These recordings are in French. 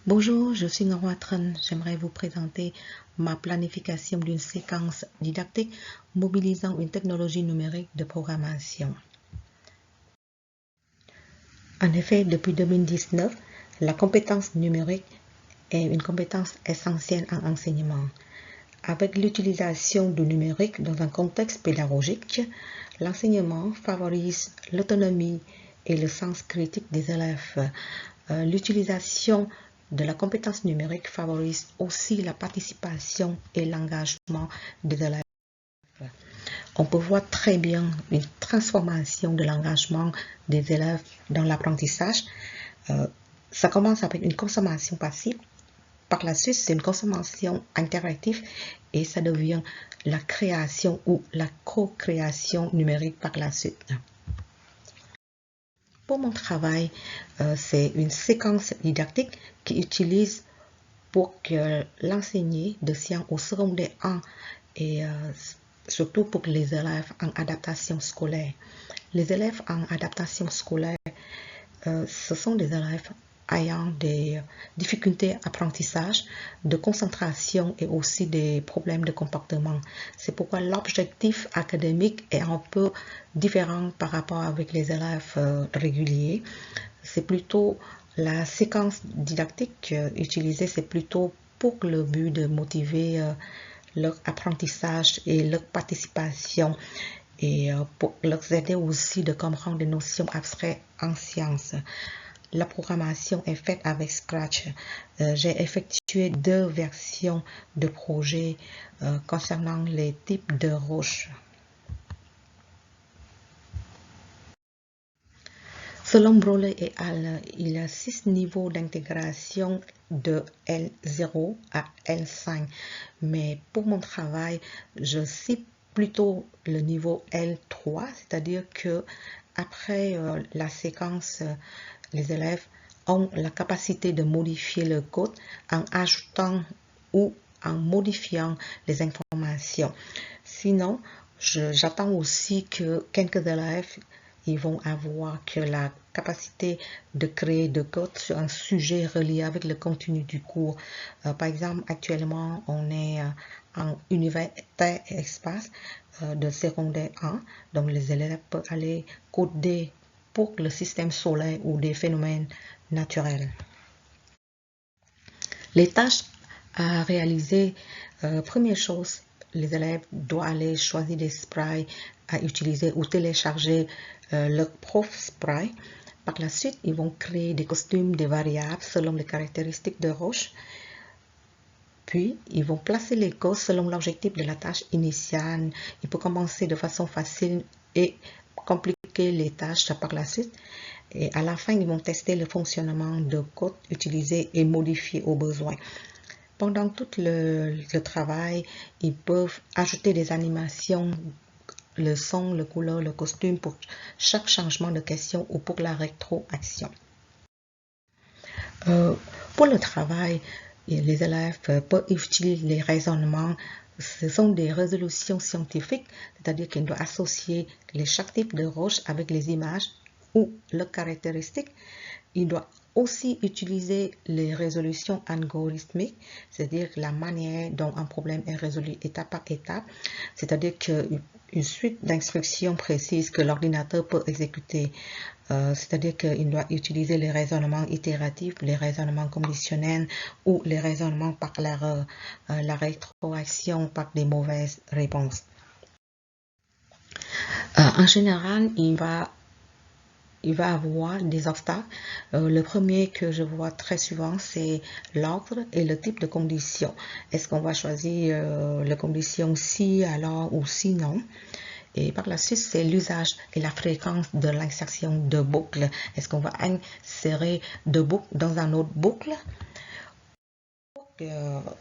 Bonjour, je suis Norma Tran. J'aimerais vous présenter ma planification d'une séquence didactique mobilisant une technologie numérique de programmation. En effet, depuis 2019, la compétence numérique est une compétence essentielle en enseignement. Avec l'utilisation du numérique dans un contexte pédagogique, l'enseignement favorise l'autonomie et le sens critique des élèves. L'utilisation de la compétence numérique favorise aussi la participation et l'engagement des élèves. On peut voir très bien une transformation de l'engagement des élèves dans l'apprentissage. Ça commence avec une consommation passive. Par la suite, c'est une consommation interactive et ça devient la création ou la co-création numérique par la suite. Pour mon travail, c'est une séquence didactique qui utilise pour que l'enseigné de sciences au secondaire 1 et surtout pour les élèves en adaptation scolaire. Les élèves en adaptation scolaire, ce sont des élèves ayant des difficultés d'apprentissage, de concentration et aussi des problèmes de comportement. C'est pourquoi l'objectif académique est un peu différent par rapport avec les élèves réguliers. C'est plutôt la séquence didactique utilisée, c'est plutôt pour le but de motiver leur apprentissage et leur participation et pour leur aider aussi de comprendre des notions abstraites en sciences. La programmation est faite avec Scratch. J'ai effectué 2 versions de projet concernant les types de roches. Selon Broley et al., il y a 6 niveaux d'intégration de L0 à L5. Mais pour mon travail, je cite plutôt le niveau L3, c'est-à-dire que après la séquence, les élèves ont la capacité de modifier le code en ajoutant ou en modifiant les informations. Sinon, j'attends aussi que quelques élèves ils vont avoir que la capacité de créer de code sur un sujet relié avec le contenu du cours. Par exemple, actuellement, on est en univers espace de secondaire 1, donc les élèves peuvent aller coder pour le système solaire ou des phénomènes naturels. Les tâches à réaliser, première chose, les élèves doivent aller choisir des sprays à utiliser ou télécharger leur prof spray. Par la suite, ils vont créer des costumes, des variables selon les caractéristiques de roche. Puis, ils vont placer les causes selon l'objectif de la tâche initiale. Il peut commencer de façon facile et compliquer les tâches par la suite. Et à la fin, ils vont tester le fonctionnement de code utilisé et modifié au besoin. Pendant tout le travail, ils peuvent ajouter des animations, le son, le couleur, le costume pour chaque changement de question ou pour la rétroaction. Pour le travail, les élèves peuvent utiliser les raisonnements. Ce sont des résolutions scientifiques, c'est-à-dire qu'ils doivent associer chaque type de roche avec les images ou leurs caractéristiques. Ils doivent aussi utiliser les résolutions algorithmiques, c'est-à-dire la manière dont un problème est résolu étape par étape, c'est-à-dire qu'une suite d'instructions précises que l'ordinateur peut exécuter. C'est-à-dire qu'il doit utiliser les raisonnements itératifs, les raisonnements conditionnels ou les raisonnements par la rétroaction par des mauvaises réponses. En général, il va avoir des obstacles. Le premier que je vois très souvent, c'est l'ordre et le type de condition. Est-ce qu'on va choisir la condition si, alors ou sinon? Et par la suite, c'est l'usage et la fréquence de l'insertion de boucles. Est-ce qu'on va insérer de boucles dans un autre boucle?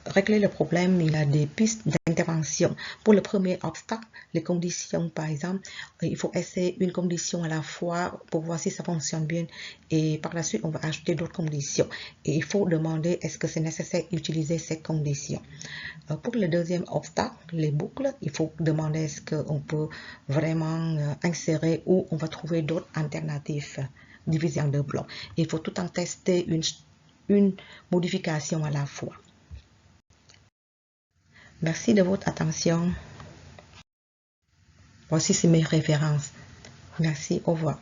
Régler le problème, il y a des pistes d'intervention. Pour le premier obstacle, les conditions, par exemple, il faut essayer une condition à la fois pour voir si ça fonctionne bien et par la suite, on va ajouter d'autres conditions. Et il faut demander est-ce que c'est nécessaire d'utiliser ces conditions. Pour le deuxième obstacle, les boucles, il faut demander est-ce qu'on peut vraiment insérer ou on va trouver d'autres alternatives divisées en 2 blocs. Il faut tout en tester une modification à la fois. Merci de votre attention. Voici mes références. Merci, au revoir.